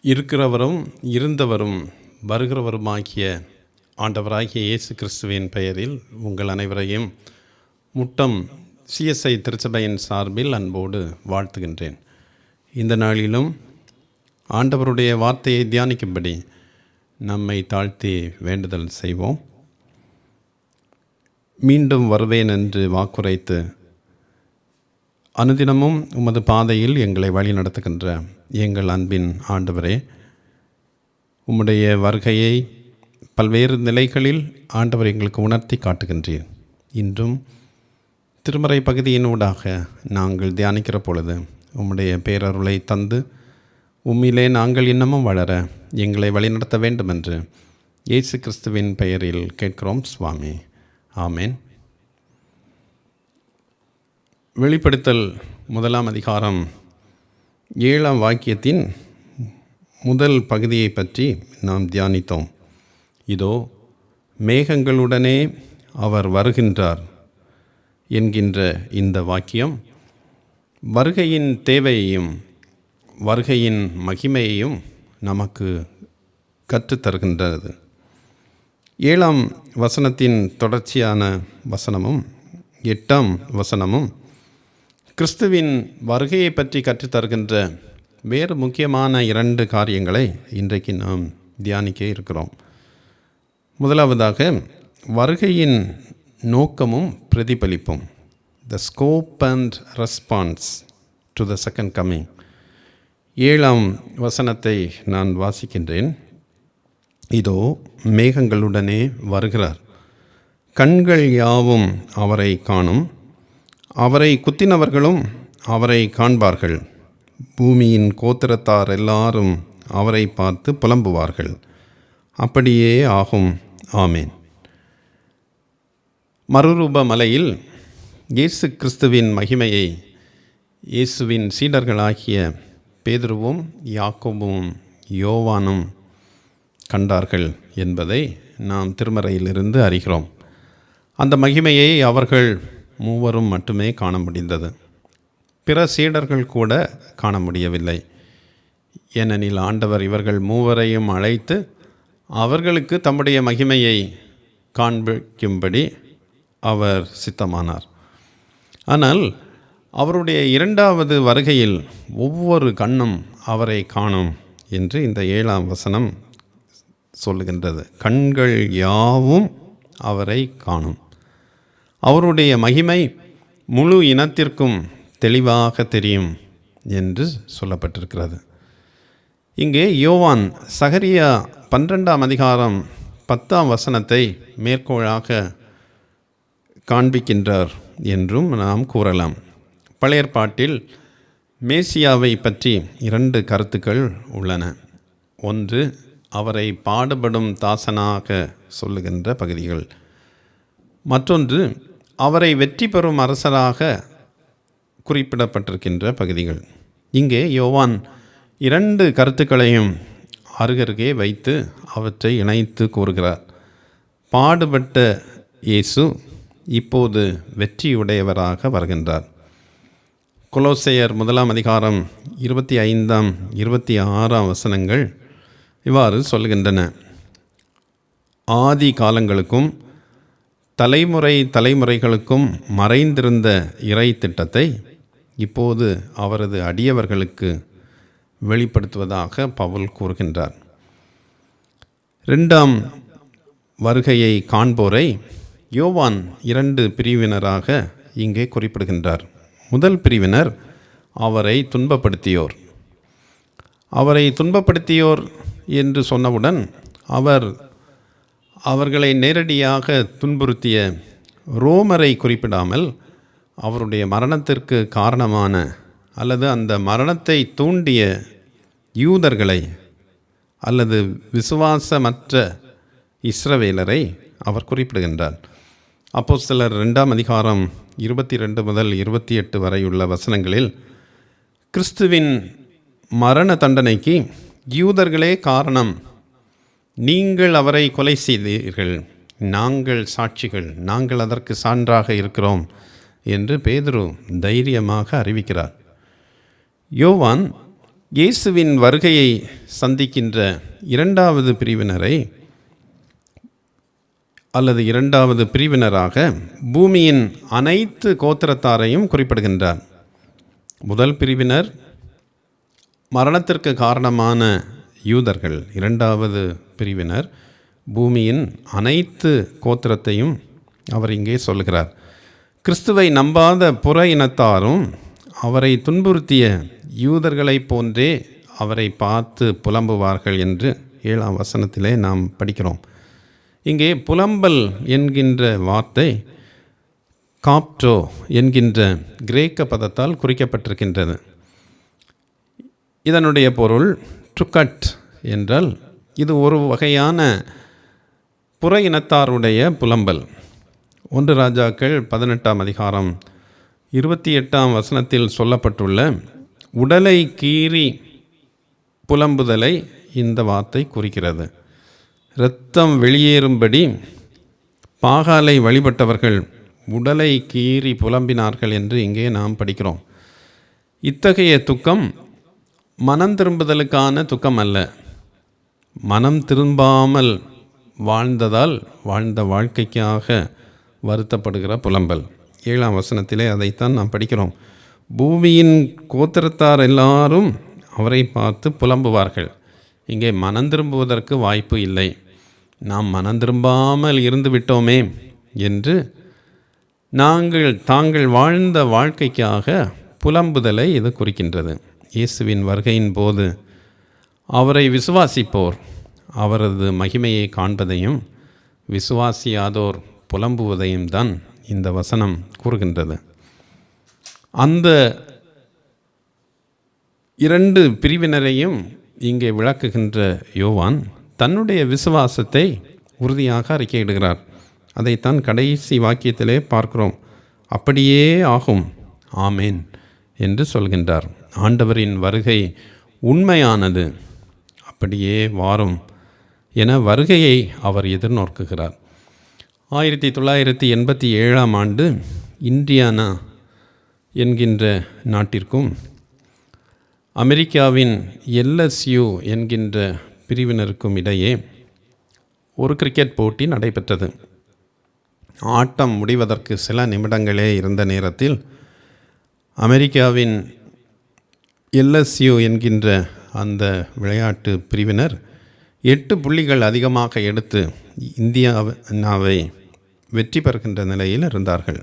இருக்கிறவரும் இருந்தவரும் வருகிறவருமாகிய ஆண்டவராகிய இயேசு கிறிஸ்துவின் பெயரில் உங்கள் அனைவரையும் முட்டம் CSI திருச்சபையின் சார்பில் அன்போடு வாழ்த்துகின்றேன். இந்த நாளிலும் ஆண்டவருடைய வார்த்தையை தியானிக்கும்படி நம்மை தாழ்த்தி வேண்டுதல் செய்வோம். மீண்டும் வருவேன் என்று வாக்குரைத்து அனுதினமும் உமது பாதையில் எங்களை வழி நடத்துகின்ற எங்கள் அன்பின் ஆண்டவரே, உம்முடைய வருகையை பல்வேறு நிலைகளில் ஆண்டவர் எங்களுக்கு உணர்த்தி காட்டுகின்றீர். இன்றும் திருமறை பகுதியினூடாக நாங்கள் தியானிக்கிற பொழுது உம்முடைய பேரருளை தந்து உம்மிலே நாங்கள் இன்னமும் வளர எங்களை வழிநடத்த வேண்டுமென்று இயேசு கிறிஸ்துவின் பெயரில் கேட்கிறோம் சுவாமி. ஆமேன். வெளிப்படுத்தல் 1 அதிகாரம் 7 வாக்கியத்தின் முதல் பகுதியை பற்றி நாம் தியானித்தோம். இதோ மேகங்களுடனே அவர் வருகின்றார் என்கின்ற இந்த வாக்கியம் வருகையின் தேவையையும் வருகையின் மகிமையையும் நமக்கு கற்றுத்தருகின்றது. 7 வசனத்தின் தொடர்ச்சியான வசனமும் 8 வசனமும் கிறிஸ்துவின் வருகையை பற்றி கற்றுத்தருகின்ற வேறு முக்கியமான 2 காரியங்களை இன்றைக்கு நாம் தியானிக்க இருக்கிறோம். முதலாவதாக வருகையின் நோக்கமும் பிரதிபலிப்பும், the scope and response to the second coming. 7 வசனத்தை நான் வாசிக்கின்றேன். இதோ மேகங்களுடனே வருகிறார், கண்கள் யாவும் அவரை காணும், அவரை குத்தினவர்களும் அவரை காண்பார்கள், பூமியின் கோத்திரத்தார் எல்லாரும் அவரை பார்த்து புலம்புவார்கள். அப்படியே ஆகும். ஆமேன். மறுரூப மலையில் இயேசு கிறிஸ்துவின் மகிமையை இயேசுவின் சீடர்களாகிய பேதுருவும் யாக்கோபும் யோவானும் கண்டார்கள் என்பதை நாம் திருமறையிலிருந்து அறிகிறோம். அந்த மகிமையை அவர்கள் மூவரும் மட்டுமே காண முடிந்தது. பிற சீடர்கள் கூட காண முடியவில்லை. ஏனெனில் ஆண்டவர் இவர்கள் மூவரையும் அழைத்து அவர்களுக்கு தம்முடைய மகிமையை காண்பிக்கும்படி அவர் சித்தமானார். ஆனால் அவருடைய 2வது வருகையில் ஒவ்வொரு கண்ணும் அவரை காணும் என்று இந்த 7 வசனம் சொல்லுகின்றது. கண்கள் யாவும் அவரை காணும். அவருடைய மகிமை முழு இனத்திற்கும் தெளிவாக தெரியும் என்று சொல்லப்பட்டிருக்கிறது. இங்கே யோவான் சகரியா 12 அதிகாரம் 10 வசனத்தை மேற்கோளாக காண்பிக்கின்றார் என்றும் நாம் கூறலாம். பழைய ஏற்பாட்டில் மேசியாவை பற்றி 2 கருத்துக்கள் உள்ளன. ஒன்று, அவரை பாடுபடும் தாசனாக சொல்லுகின்ற பகுதிகள். மற்றொன்று, அவரை வெற்றி பெறும் அரசராக குறிப்பிடப்பட்டிருக்கின்ற பகுதிகள். இங்கே யோவான் 2 கருத்துக்களையும் அருகருகே வைத்து அவற்றை இணைத்து கூறுகிறார். பாடுபட்ட இயேசு இப்போது வெற்றியுடையவராக வருகின்றார். கொலோசையர் 1 அதிகாரம் 25 26 வசனங்கள் இவ்வாறு சொல்கின்றன. ஆதி காலங்களுக்கும் தலைமுறைகளுக்கும் மறைந்திருந்த இறை திட்டத்தை இப்போது அவரது அடியவர்களுக்கு வெளிப்படுத்துவதாக பவுல் கூறுகின்றார். 2 வருகையை காண்போரை யோவான் 2 பிரிவினராக இங்கே குறிப்பிடுகின்றார். முதல் பிரிவினர் அவரை துன்பப்படுத்தியோர். அவரை துன்பப்படுத்தியோர் என்று சொன்னவுடன் அவர்களை நேரடியாக துன்புறுத்திய ரோமரை குறிப்பிடாமல் அவருடைய மரணத்திற்கு காரணமான அல்லது அந்த மரணத்தை தூண்டிய யூதர்களை அல்லது விசுவாசமற்ற இஸ்ரவேலரை அவர் குறிப்பிடுகின்றார். அப்போஸ்தலர் 2 அதிகாரம் 22 முதல் 28 வரையுள்ள வசனங்களில் கிறிஸ்துவின் மரண தண்டனைக்கு யூதர்களே காரணம், நீங்கள் அவரை கொலை செய்தீர்கள், நாங்கள் சாட்சிகள், நாங்கள் அதற்கு சான்றாக இருக்கிறோம் என்று பேதுரு தைரியமாக அறிவிக்கிறார். யோவான் இயேசுவின் வருகையை சந்திக்கின்ற இரண்டாவது பிரிவினரை அல்லது இரண்டாவது பிரிவினராக பூமியின் அனைத்து கோத்திரத்தாரையும் குறிப்பிடுகின்றார். முதல் பிரிவினர் மரணத்திற்கு காரணமான யூதர்கள். இரண்டாவது பிரிவினர் பூமியின் அனைத்து கோத்திரத்தையும் அவர் இங்கே சொல்கிறார். கிறிஸ்துவை நம்பாத புற இனத்தாரும் அவரை துன்புறுத்திய யூதர்களைப் போன்றே அவரை பார்த்து புலம்புவார்கள் என்று 7ஆம் வசனத்திலே நாம் படிக்கிறோம். இங்கே புலம்பல் என்கின்ற வார்த்தை காப்டோ என்கின்ற கிரேக்க பதத்தால் குறிக்கப்பட்டிருக்கின்றது. இதனுடைய பொருள் ட்ருக்கட் என்றால் இது ஒரு வகையான புற இனத்தாருடைய புலம்பல். 1 ராஜாக்கள் 18ஆம் அதிகாரம் 28ஆம் வசனத்தில் சொல்லப்பட்டுள்ள உடலை கீறி புலம்புதலை இந்த வார்த்தை குறிக்கிறது. இரத்தம் வெளியேறும்படி பாகாலை வழிபட்டவர்கள் உடலை கீறி புலம்பினார்கள் என்று இங்கே நாம் படிக்கிறோம். இத்தகைய துக்கம் மனம் திரும்புதலுக்கான துக்கம் அல்ல, மனம் திரும்பாமல் வாழ்ந்ததால் வாழ்ந்த வாழ்க்கைக்காக வருத்தப்படுகிற புலம்பல். 7ஆம் வசனத்திலே அதைத்தான் நாம் படிக்கிறோம். பூமியின் கோத்திரத்தார் எல்லாரும் அவரை பார்த்து புலம்புவார்கள். இங்கே மனம் திரும்புவதற்கு வாய்ப்பு இல்லை. நாம் மனம் திரும்பாமல் இருந்து விட்டோமே என்று தாங்கள் வாழ்ந்த வாழ்க்கைக்காக புலம்புதலை இது குறிக்கின்றது. இயேசுவின் வருகையின் போது அவரை விசுவாசிப்போர் அவரது மகிமையை காண்பதையும் விசுவாசியாதோர் புலம்புவதையும் தான் இந்த வசனம் கூறுகின்றது. அந்த 2 பிரிவினரையும் இங்கே விளக்குகின்ற யோவான் தன்னுடைய விசுவாசத்தை உறுதியாக அறிக்கையிடுகிறார். அதைத்தான் கடைசி வாக்கியத்திலே பார்க்கிறோம். அப்படியே ஆகும், ஆமேன் என்று சொல்கின்றார். ஆண்டவரின் வருகை உண்மையானது, அப்படியே வாரும் என வருகையை அவர் எதிர்நோக்குகிறார். 1987ஆம் ஆண்டு இண்டியானா என்கின்ற நாட்டிற்கும் அமெரிக்காவின் LSU என்கின்ற பிரிவினருக்கும் இடையே ஒரு கிரிக்கெட் போட்டி நடைபெற்றது. ஆட்டம் முடிவதற்கு சில நிமிடங்களே இருந்த நேரத்தில் அமெரிக்காவின் LSU என்கின்ற அந்த விளையாட்டு பிரிவினர் 8 புள்ளிகள் அதிகமாக எடுத்து இந்தியாவை வெற்றி பெறுகின்ற நிலையில் இருந்தார்கள்.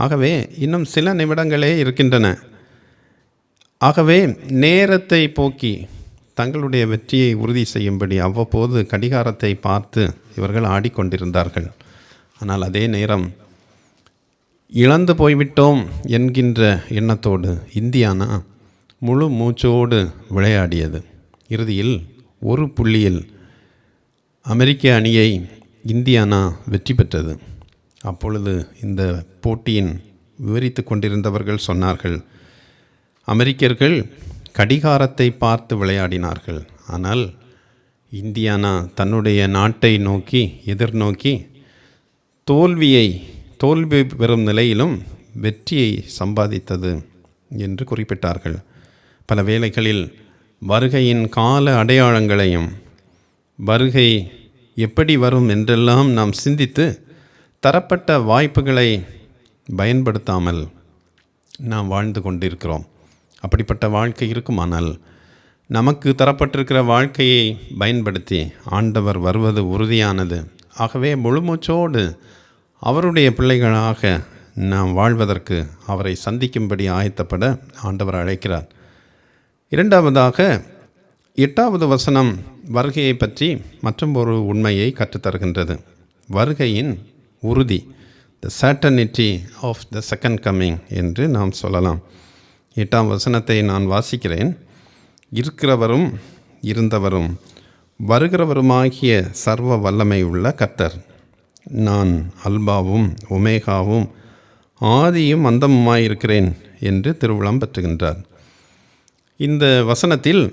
ஆகவே இன்னும் சில நிமிடங்களே இருக்கின்றன. ஆகவே நேரத்தை போக்கி தங்களுடைய வெற்றியை உறுதி செய்யும்படி அவ்வப்போது கடிகாரத்தை பார்த்து இவர்கள் ஆடிக்கொண்டிருந்தார்கள். ஆனால் அதே நேரம் இழந்து போய்விட்டோம் என்கின்ற எண்ணத்தோடு இந்தியானா முழு மூச்சோடு விளையாடியது. இறுதியில் ஒரு புள்ளியில் அமெரிக்க அணியை இந்தியானா வெற்றி பெற்றது. அப்பொழுது இந்த போட்டியின் விவரித்து கொண்டிருந்தவர்கள் சொன்னார்கள், அமெரிக்கர்கள் கடிகாரத்தை பார்த்து விளையாடினார்கள், ஆனால் இந்தியானா தன்னுடைய நாட்டை நோக்கி எதிர்நோக்கி தோல்வி பெறும் நிலையிலும் வெற்றியை சம்பாதித்தது என்று குறிப்பிட்டார்கள். பல வேளைகளில் வருகையின் கால அடையாளங்களையும் வருகை எப்படி வரும் என்றெல்லாம் நாம் சிந்தித்து தரப்பட்ட வாய்ப்புகளை பயன்படுத்தாமல் நாம் வாழ்ந்து கொண்டிருக்கிறோம். அப்படிப்பட்ட வாழ்க்கை இருக்குமானால் நமக்கு தரப்பட்டிருக்கிற வாழ்க்கையை பயன்படுத்தி ஆண்டவர் வருவது உறுதியானது. ஆகவே முழுமூச்சோடு அவருடைய பிள்ளைகளாக நாம் வாழ்வதற்கு அவரை சந்திக்கும்படி ஆயத்தப்பட ஆண்டவர் அழைக்கிறார். இரண்டாவதாக 8வது வசனம் வருகையை பற்றி மற்றும் ஒரு உண்மையை கற்றுத்தருகின்றது. வருகையின் உறுதி, the certainty of the second coming என்று நாம் சொல்லலாம். 8ஆம் வசனத்தை நான் வாசிக்கிறேன். இருக்கிறவரும் இருந்தவரும் வருகிறவருமாகிய சர்வ வல்லமை உள்ள கர்த்தர், நான் அல்பாவும் ஒமேகாவும் ஆதியும் அந்தமுமாயிருக்கிறேன் என்று திருவுளம் பெற்றுகின்றார். இந்த வசனத்தில்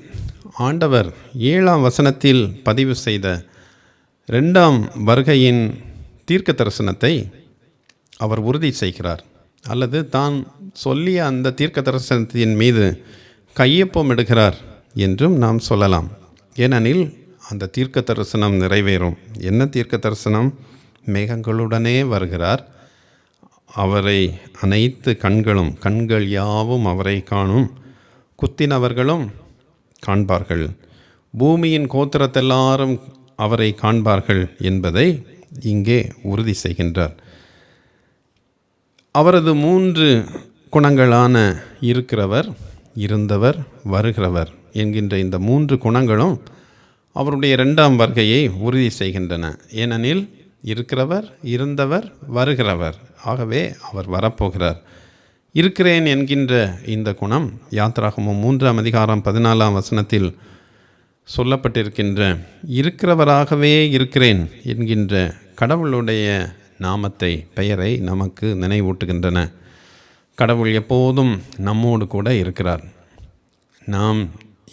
ஆண்டவர் 7ஆம் வசனத்தில் பதிவு செய்த 2ஆம் வருகையின் தீர்க்க தரிசனத்தை அவர் உறுதி செய்கிறார், அல்லது தான் சொல்லிய அந்த தீர்க்க தரிசனத்தின் மீது கையொப்பமிடுகிறார் என்றும் நாம் சொல்லலாம். ஏனெனில் அந்த தீர்க்க தரிசனம் நிறைவேறும். என்ன தீர்க்க தரிசனம்? மேகங்களுடனே வருகிறார், அவரை அனைத்து கண்கள் யாவும் அவரை காணும், குத்தினவர்களும் காண்பார்கள், பூமியின் கோத்திரத்தெல்லாரும் அவரை காண்பார்கள் என்பதை இங்கே உறுதி செய்கின்றார். அவரது 3 குணங்களான இருக்கிறவர், இருந்தவர், வருகிறவர் என்கின்ற இந்த 3 குணங்களும் அவருடைய 2ஆம் வருகையை உறுதி செய்கின்றன. ஏனெனில் இருக்கிறவர், இருந்தவர், வருகிறவர். ஆகவே அவர் வரப்போகிறார். இருக்கிறேன் என்கின்ற இந்த குணம் யாத்திராகமம் 3ஆம் அதிகாரம் 14ஆம் வசனத்தில் சொல்லப்பட்டிருக்கின்ற இருக்கிறவராகவே இருக்கிறேன் என்கின்ற கடவுளுடைய நாமத்தை, பெயரை நமக்கு நினைவூட்டுகின்றன. கடவுள் எப்போதும் நம்மோடு கூட இருக்கிறார். நாம்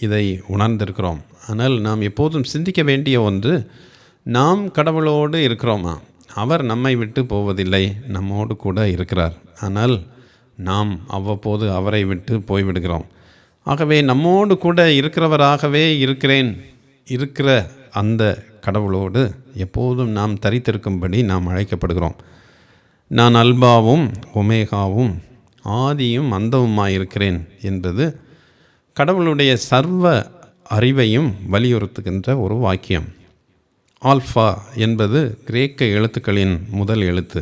இதை உணர்ந்திருக்கிறோம். ஆனால் நாம் எப்போதும் சிந்திக்க வேண்டிய ஒன்று, நாம் கடவுளோடு இருக்கிறோமா? அவர் நம்மை விட்டு போவதில்லை, நம்மோடு கூட இருக்கிறார். ஆனால் நாம் அவ்வப்போது அவரை விட்டு போய்விடுகிறோம். ஆகவே நம்மோடு கூட இருக்கிறவராகவே இருக்கிற அந்த கடவுளோடு எப்போதும் நாம் தரித்திருக்கும்படி நாம் அழைக்கப்படுகிறோம். நான் அல்பாவும் ஒமேகாவும் ஆதியும் அந்தவுமாயிருக்கிறேன் என்பது கடவுளுடைய சர்வ அறிவையும் வலியுறுத்துகின்ற ஒரு வாக்கியம். ஆல்ஃபா என்பது கிரேக்க எழுத்துக்களின் முதல் எழுத்து,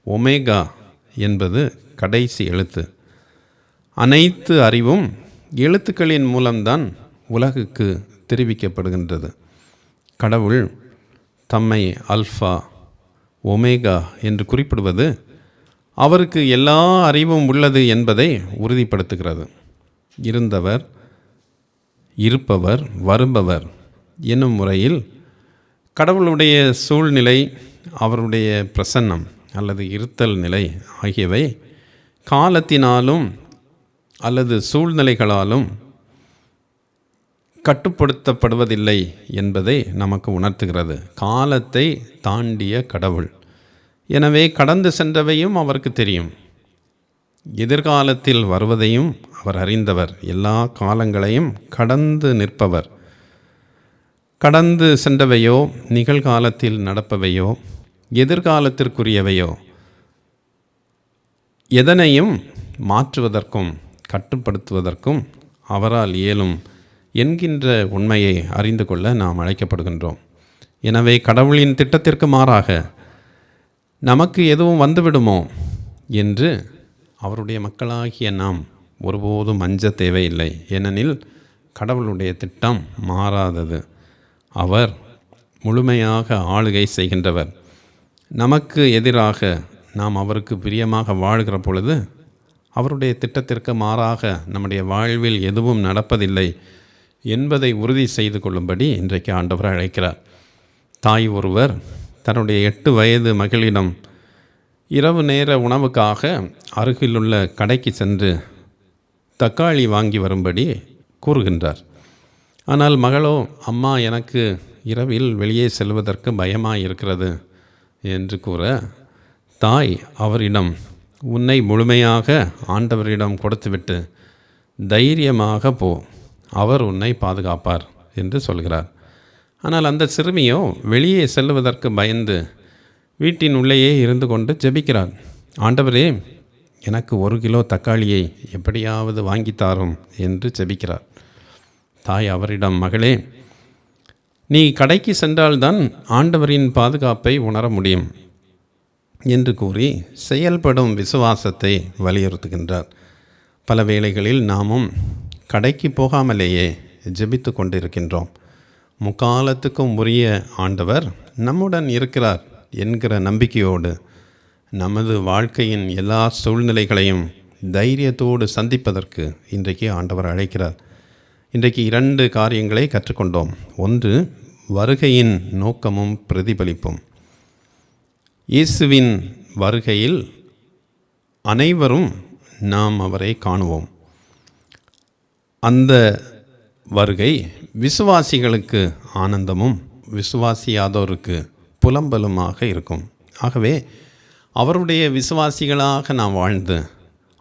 ஒமேகா என்பது கடைசி எழுத்து. அனைத்து அறிவும் எழுத்துக்களின் மூலம்தான் உலகுக்கு தெரிவிக்கப்படுகின்றது. கடவுள் தம்மை அல்ஃபா ஒமேகா என்று குறிப்பிடுவது அவருக்கு எல்லா அறிவும் உள்ளது என்பதை உறுதிப்படுத்துகிறது. இருந்தவர், இருப்பவர், வருபவர் என்னும் முறையில் கடவுளுடைய சூழ்நிலை, அவருடைய பிரசன்னம் அல்லது இருத்தல் நிலை ஆகியவை காலத்தினாலும் அல்லது சூழ்நிலைகளாலும் கட்டுப்படுத்தப்படுவதில்லை என்பதை நமக்கு உணர்த்துகிறது. காலத்தை தாண்டிய கடவுள். எனவே கடந்து சென்றவையும் அவருக்கு தெரியும், எதிர்காலத்தில் வருவதையும் அவர் அறிந்தவர். எல்லா காலங்களையும் கடந்து நிற்பவர். கடந்து சென்றவையோ, நிகழ்காலத்தில் நடப்பவையோ, எதிர்காலத்திற்குரியவையோ எதனையும் மாற்றுவதற்கும் கட்டுப்படுத்துவதற்கும் அவரால் இயலும் என்கின்ற உண்மையை அறிந்து கொள்ள நாம் அழைக்கப்படுகின்றோம். எனவே கடவுளின் திட்டத்திற்கு மாறாக நமக்கு எதுவும் வந்துவிடுமோ என்று அவருடைய மக்களாகிய நாம் ஒருபோதும் அஞ்ச தேவையில்லை. ஏனெனில் கடவுளுடைய திட்டம் மாறாதது. அவர் முழுமையாக ஆளுகை செய்கின்றவர். நமக்கு எதிராக நாம் அவருக்கு பிரியமாக வாழ்கிற பொழுது அவருடைய திட்டத்திற்கு மாறாக நம்முடைய வாழ்வில் எதுவும் நடப்பதில்லை என்பதை உறுதி செய்து கொள்ளும்படி இன்றைக்கு ஆண்டவர் அழைக்கிறார். தாய் ஒருவர் தன்னுடைய 8 வயது மகளிடம் இரவு நேர உணவுக்காக அருகிலுள்ள கடைக்கு சென்று தக்காளி வாங்கி வரும்படி கூறுகின்றார். ஆனால் மகளோ, அம்மா, எனக்கு இரவில் வெளியே செல்வதற்கு பயமாக இருக்கிறது என்று கூற, தாய் அவரிடம், உன்னை முழுமையாக ஆண்டவரிடம் கொடுத்துவிட்டு தைரியமாக போ, அவர் உன்னை பாதுகாப்பார் என்று சொல்கிறார். ஆனால் அந்த சிறுமியோ வெளியே செல்வதற்கு பயந்து வீட்டின் உள்ளேயே இருந்து கொண்டு ஜெபிக்கிறார். ஆண்டவரே, எனக்கு 1 கிலோ தக்காளியை எப்படியாவது வாங்கித்தாரும் என்று ஜெபிக்கிறார். தாய் அவரிடம், மகளே, நீ கடைக்கு சென்றால்தான் ஆண்டவரின் பாதுகாப்பை உணர முடியும் என்று கூறி செயல்படும் விசுவாசத்தை வலியுறுத்துகின்றார். பல வேளைகளில் நாமும் கடைக்கு போகாமலேயே ஜெபித்து கொண்டிருக்கின்றோம். முக்காலத்துக்கும் உரிய ஆண்டவர் நம்முடன் இருக்கிறார் என்கிற நம்பிக்கையோடு நமது வாழ்க்கையின் எல்லா சூழ்நிலைகளையும் தைரியத்தோடு சந்திப்பதற்கு இன்றைக்கு ஆண்டவர் அழைக்கிறார். இன்றைக்கு 2 காரியங்களை கற்றுக்கொண்டோம். ஒன்று, வருகையின் நோக்கமும் பிரதிபலிப்பும். இயேசுவின் வருகையில் அனைவரும் நாம் அவரை காணுவோம். அந்த வருகை விசுவாசிகளுக்கு ஆனந்தமும் விசுவாசியாதோருக்கு புலம்பலுமாக இருக்கும். ஆகவே அவருடைய விசுவாசிகளாக நாம் வாழ்ந்து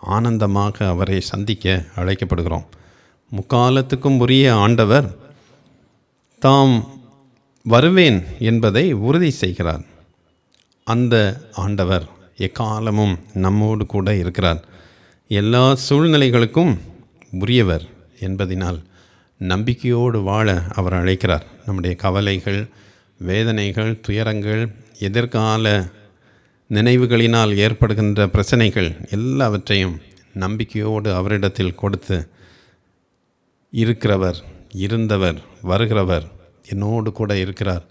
ஆனந்தமாக அவரை சந்திக்க அழைக்கப்படுகிறோம். முக்காலத்துக்கும் உரிய ஆண்டவர் தாம் வருவேன் என்பதை உறுதி செய்கிறார். அந்த ஆண்டவர் எக்காலமும் நம்மோடு கூட இருக்கிறார். எல்லா சூழ்நிலைகளுக்கும் உரியவர் என்பதினால் நம்பிக்கையோடு வாழ அவர் அழைக்கிறார். நம்முடைய கவலைகள், வேதனைகள், துயரங்கள், எதிர்கால நினைவுகளினால் ஏற்படுகின்ற பிரச்சனைகள் எல்லாவற்றையும் நம்பிக்கையோடு அவரிடத்தில் கொடுத்து, இருக்கிறவர், இருந்தவர், வருகிறவர் என்னோடு கூட இருக்கிறார்,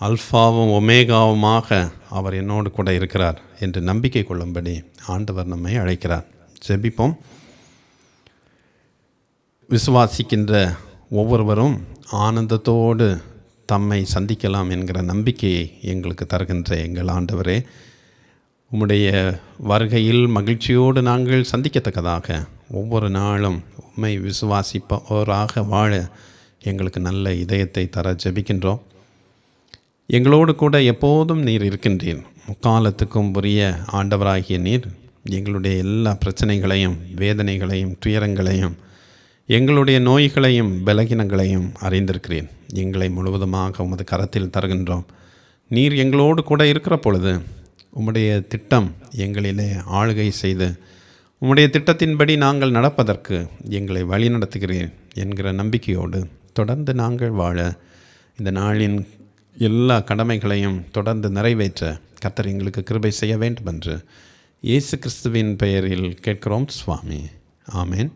அல்ஃபாவும் ஒமேகாவுமாக அவர் என்னோடு கூட இருக்கிறார் என்று நம்பிக்கை கொள்ளும்படி ஆண்டவர் நம்மை அழைக்கிறார். ஜெபிப்போம். விசுவாசிக்கின்ற ஒவ்வொருவரும் ஆனந்தத்தோடு தம்மை சந்திக்கலாம் என்கிற நம்பிக்கையை எங்களுக்கு தருகின்ற எங்கள் ஆண்டவரே, உம்முடைய வருகையில் மகிழ்ச்சியோடு நாங்கள் சந்திக்கத்தக்கதாக ஒவ்வொரு நாளும் உம்மை விசுவாசிப்பவராக வாழ எங்களுக்கு நல்ல இதயத்தை தர ஜெபிக்கின்றோம். எங்களோடு கூட எப்போதும் நீர் இருக்கின்றீர். முக்காலத்துக்கும் உரிய ஆண்டவராகிய நீர் எங்களுடைய எல்லா பிரச்சனைகளையும், வேதனைகளையும், துயரங்களையும், எங்களுடைய நோய்களையும் பலகீனங்களையும் அறிந்திருக்கிறேன். எங்களை முழுவதுமாக உமது கரத்தில் தருகின்றோம். நீர் எங்களோடு கூட இருக்கிற பொழுது உம்முடைய திட்டம் எங்களிலே ஆளுகை செய்து உம்முடைய திட்டத்தின்படி நாங்கள் நடப்பதற்கு எங்களை வழி நடத்துகிறேன் என்கிற நம்பிக்கையோடு தொடர்ந்து நாங்கள் வாழ, இந்த நாளின் எல்லா கடமைகளையும் தொடர்ந்து நிறைவேற்ற கர்த்தர் எங்களுக்கு கிருபை செய்ய வேண்டும் என்று இயேசு கிறிஸ்துவின் பெயரில் கேட்கிறோம் சுவாமி. ஆமேன்.